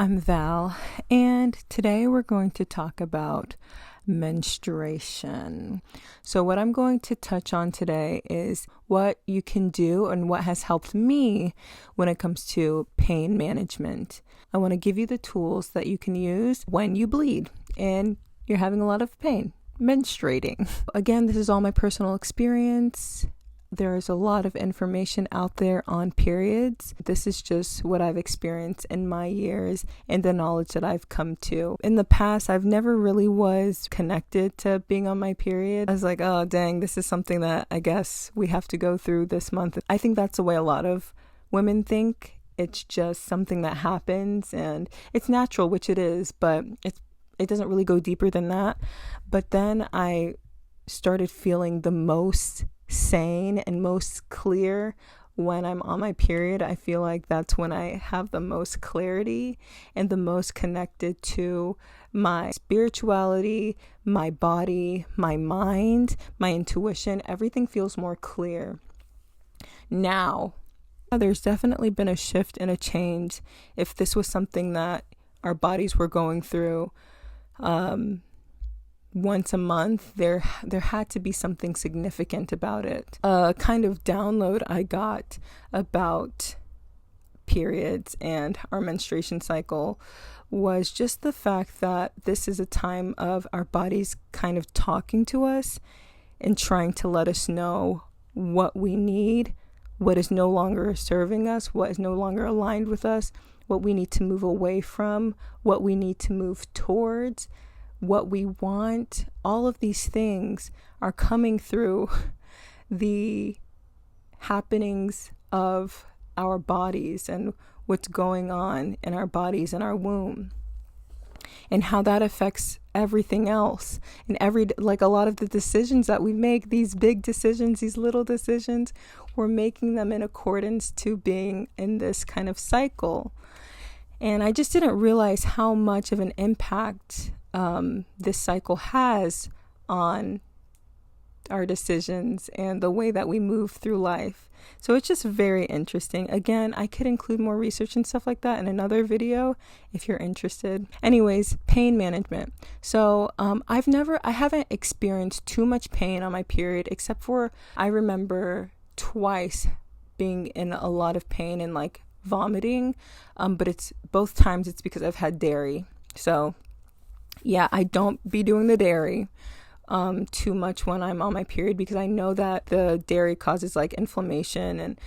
I'm Val, and today we're going to talk about menstruation. So what I'm going to touch on today is what you can do and what has helped me when it comes to pain management. I want to give you the tools that you can use when you bleed and you're having a lot of pain, menstruating. Again, this is all my personal experience. There is a lot of information out there on periods. This is just what I've experienced in my years and the knowledge that I've come to. In the past, I've never really was connected to being on my period. I was like, oh, dang, this is something that I guess we have to go through this month. I think that's the way a lot of women think. It's just something that happens and it's natural, which it is, but it doesn't really go deeper than that. But then I started feeling the most sane and most clear when I'm on my period. I feel like that's when I have the most clarity and the most connected to my spirituality, my body, my mind, my intuition. Everything feels more clear. Now, there's definitely been a shift and a change. If this was something that our bodies were going through once a month, there had to be something significant about it. A kind of download I got about periods and our menstruation cycle was just the fact that this is a time of our bodies kind of talking to us and trying to let us know what we need, what is no longer serving us, what is no longer aligned with us, what we need to move away from, what we need to move towards, what we want. All of these things are coming through the happenings of our bodies and what's going on in our bodies and our womb and how that affects everything else and like a lot of the decisions that we make, these big decisions, these little decisions, we're making them in accordance to being in this kind of cycle. And I just didn't realize how much of an impact this cycle has on our decisions and the way that we move through life. So it's just very interesting. Again, I could include more research and stuff like that in another video if you're interested. Anyways, pain management. So I haven't experienced too much pain on my period, except for I remember twice being in a lot of pain and like vomiting, but it's both times it's because I've had dairy. So yeah, I don't be doing the dairy too much when I'm on my period because I know that the dairy causes like inflammation and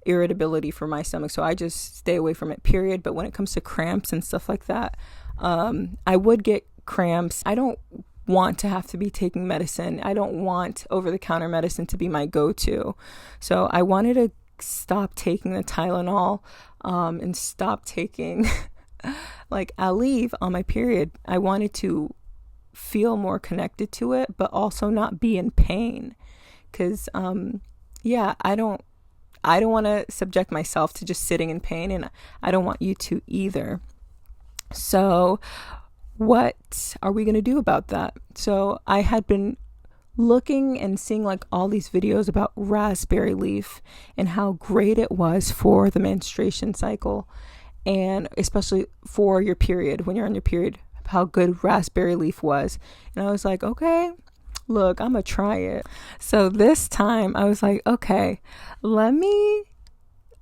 irritability for my stomach. So I just stay away from it, period. But when it comes to cramps and stuff like that, I would get cramps. I don't want to have to be taking medicine. I don't want over-the-counter medicine to be my go-to. So I wanted to stop taking the Tylenol and stop taking like Aleve on my period. I wanted to feel more connected to it, but also not be in pain. Because, I don't want to subject myself to just sitting in pain, and I don't want you to either. So what are we going to do about that? So I had been looking and seeing like all these videos about raspberry leaf and how great it was for the menstruation cycle. And especially for your period, when you're on your period, how good raspberry leaf was. And I was like, okay, look, I'm gonna try it. So this time I was like, okay, let me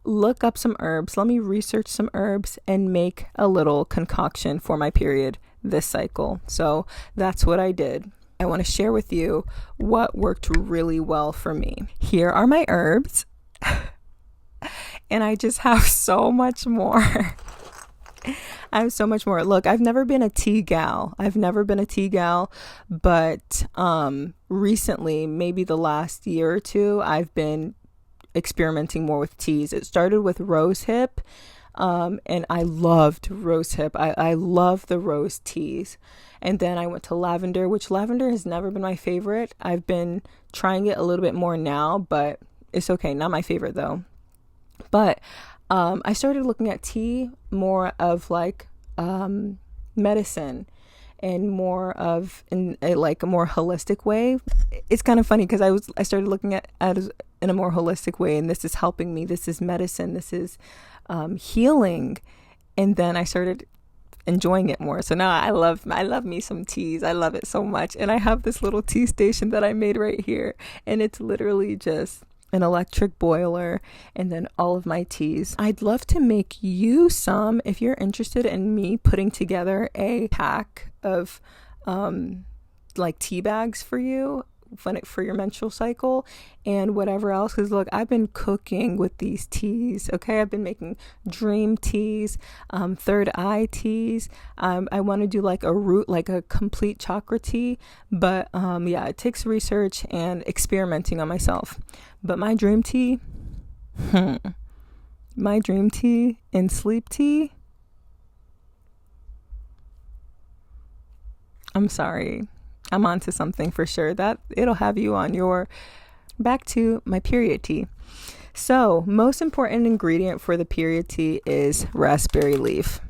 look up some herbs. Let me research some herbs and make a little concoction for my period this cycle. So that's what I did. I want to share with you what worked really well for me. Here are my herbs. And I just have so much more. I have so much more. Look, I've never been a tea gal, but recently, maybe the last year or two, I've been experimenting more with teas. It started with rose hip, and I loved rose hip. I love the rose teas. And then I went to lavender, which lavender has never been my favorite. I've been trying it a little bit more now, but it's okay. Not my favorite though. But I started looking at tea more of like medicine and more of in a more holistic way. It's kind of funny because I started looking at it in a more holistic way, and this is helping me. This is medicine. This is healing. And then I started enjoying it more. So now I love me some teas. I love it so much. And I have this little tea station that I made right here, and it's literally just an electric boiler and then all of my teas. I'd love to make you some if you're interested in me putting together a pack of like tea bags for you for your menstrual cycle and whatever else, because look, I've been cooking with these teas. Okay, I've been making dream teas, third eye teas. I want to do like a root, like a complete chakra tea, but yeah, it takes research and experimenting on myself. But my dream tea and sleep tea, I'm sorry, I'm onto something for sure. That it'll have you on your back to my period tea. So, most important ingredient for the period tea is raspberry leaf.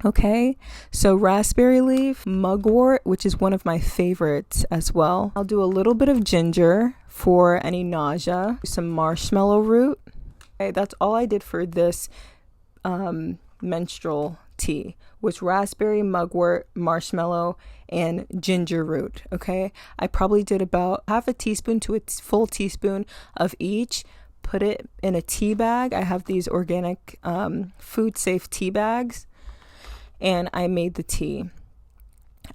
Okay, so raspberry leaf, mugwort, which is one of my favorites as well. I'll do a little bit of ginger for any nausea, some marshmallow root. Okay, that's all I did for this menstrual tea, was raspberry, mugwort, marshmallow, and ginger root. Okay, I probably did about half a teaspoon to a full teaspoon of each. Put it in a tea bag. I have these organic food safe tea bags, and I made the tea.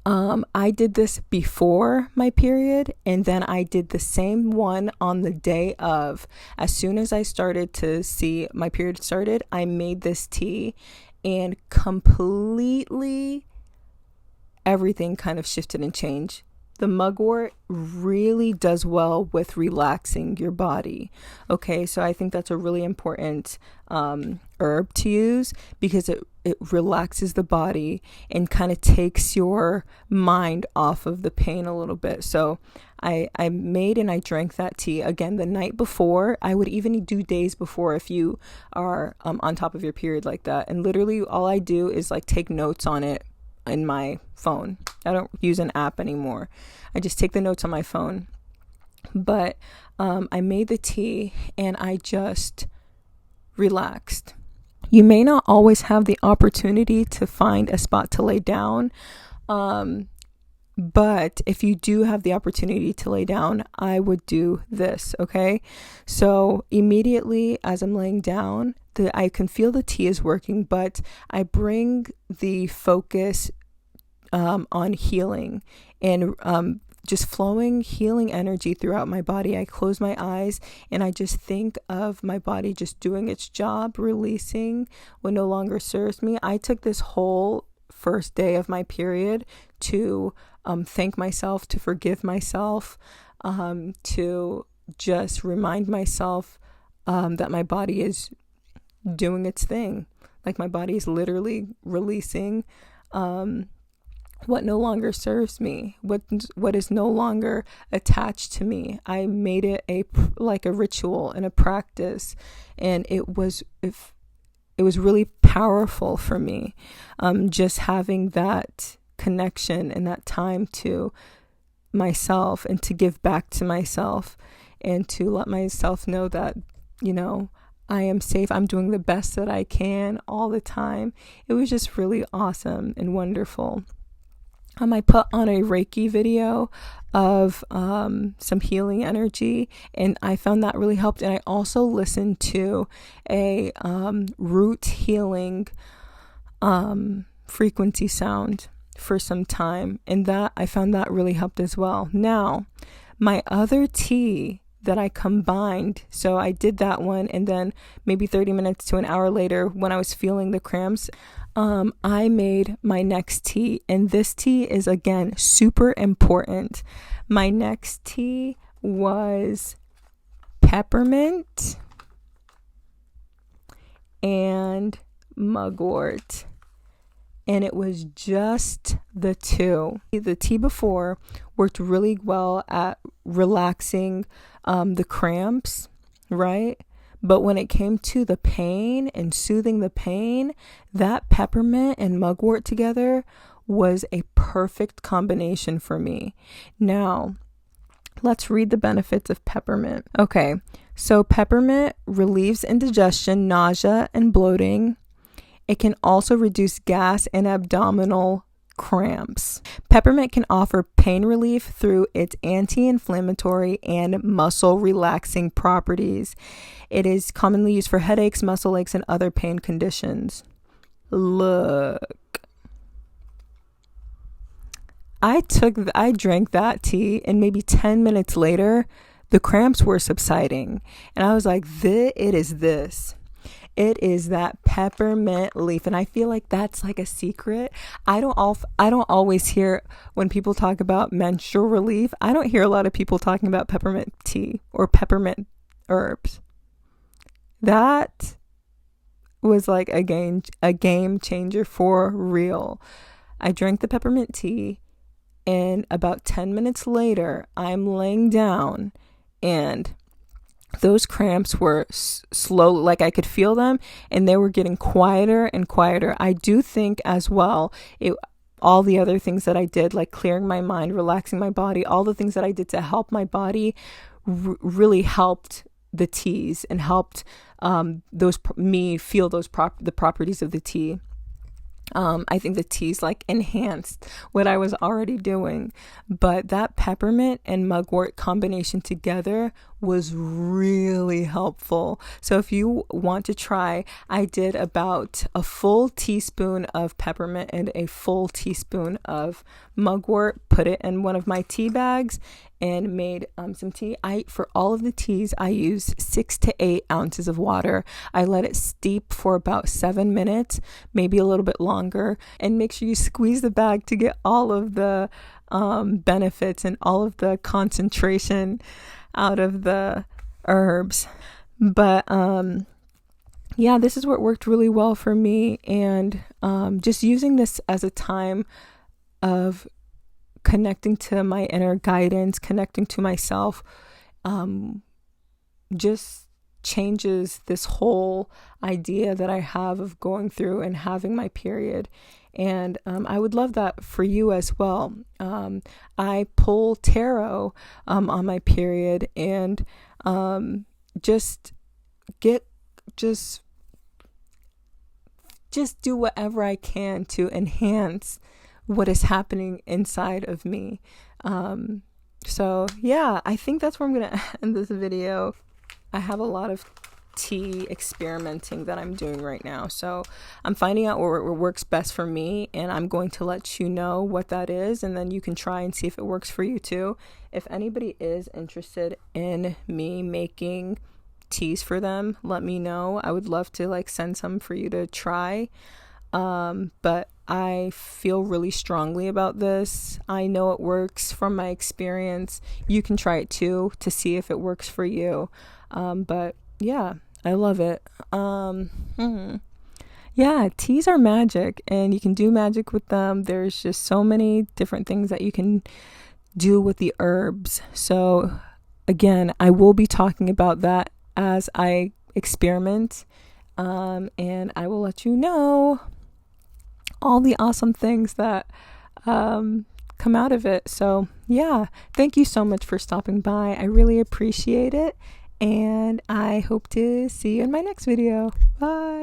I did this before my period, and then I did the same one on the day of. As soon as I started to see my period started, I made this tea, and completely everything kind of shifted and changed. The mugwort really does well with relaxing your body. Okay, so I think that's a really important herb to use, because it relaxes the body and kind of takes your mind off of the pain a little bit. So I made and I drank that tea again the night before. I would even do days before if you are on top of your period like that. And literally all I do is like take notes on it in my phone. I don't use an app anymore. I just take the notes on my phone. But I made the tea and I just relaxed. You may not always have the opportunity to find a spot to lay down. But if you do have the opportunity to lay down, I would do this, okay? So immediately as I'm laying down, I can feel the tea is working, but I bring the focus on healing and just flowing healing energy throughout my body. I close my eyes and I just think of my body just doing its job, releasing what no longer serves me. I took this whole first day of my period to thank myself, to forgive myself, to just remind myself that my body is doing its thing. Like my body is literally releasing what no longer serves me, what is no longer attached to me. I made it like a ritual and a practice, and it was really powerful for me, just having that connection and that time to myself and to give back to myself and to let myself know that, you know, I am safe. I'm doing the best that I can all the time. It was just really awesome and wonderful. I put on a Reiki video of some healing energy, and I found that really helped. And I also listened to a root healing frequency sound for some time, and that I found that really helped as well. Now, my other tea that I combined, so I did that one, and then maybe 30 minutes to an hour later when I was feeling the cramps, I made my next tea, and this tea is again super important. My next tea was peppermint and mugwort, and it was just the two. The tea before worked really well at relaxing the cramps, right? But when it came to the pain and soothing the pain, that peppermint and mugwort together was a perfect combination for me. Now, let's read the benefits of peppermint. Okay, so peppermint relieves indigestion, nausea, and bloating. It can also reduce gas and abdominal cramps. Peppermint can offer pain relief through its anti-inflammatory and muscle relaxing properties. It is commonly used for headaches, muscle aches, and other pain conditions. Look. I drank that tea, and maybe 10 minutes later, the cramps were subsiding. And I was like, it is that peppermint leaf. And I feel like that's like a secret. I don't always hear, when people talk about menstrual relief, I don't hear a lot of people talking about peppermint tea or peppermint herbs. That was like a game changer for real. I drank the peppermint tea, and about 10 minutes later, I'm laying down, and those cramps were slow, like I could feel them, and they were getting quieter and quieter. I do think as well, all the other things that I did, like clearing my mind, relaxing my body, all the things that I did to help my body really helped the teas and helped me feel the properties of the tea. I think the teas like enhanced what I was already doing, but that peppermint and mugwort combination together was really helpful. So if you want to try, I did about a full teaspoon of peppermint and a full teaspoon of mugwort, put it in one of my tea bags, and made some tea. For all of the teas, I use 6 to 8 ounces of water. I let it steep for about 7 minutes, maybe a little bit longer, and make sure you squeeze the bag to get all of the benefits and all of the concentration out of the herbs. But yeah, this is what worked really well for me, and just using this as a time of connecting to my inner guidance, connecting to myself, just changes this whole idea that I have of going through and having my period. And I would love that for you as well. I pull tarot on my period, and just do whatever I can to enhance what is happening inside of me. So yeah, I think that's where I'm gonna end this video. I have a lot of tea experimenting that I'm doing right now, so I'm finding out what works best for me, and I'm going to let you know what that is, and then you can try and see if it works for you too. If anybody is interested in me making teas for them, let me know. I would love to like send some for you to try. But I feel really strongly about this. I know it works from my experience. You can try it too to see if it works for you. But yeah, I love it. Yeah, teas are magic, and you can do magic with them. There's just so many different things that you can do with the herbs. So again, I will be talking about that as I experiment, and I will let you know all the awesome things that come out of it. So yeah, thank you so much for stopping by. I really appreciate it, and I hope to see you in my next video. Bye.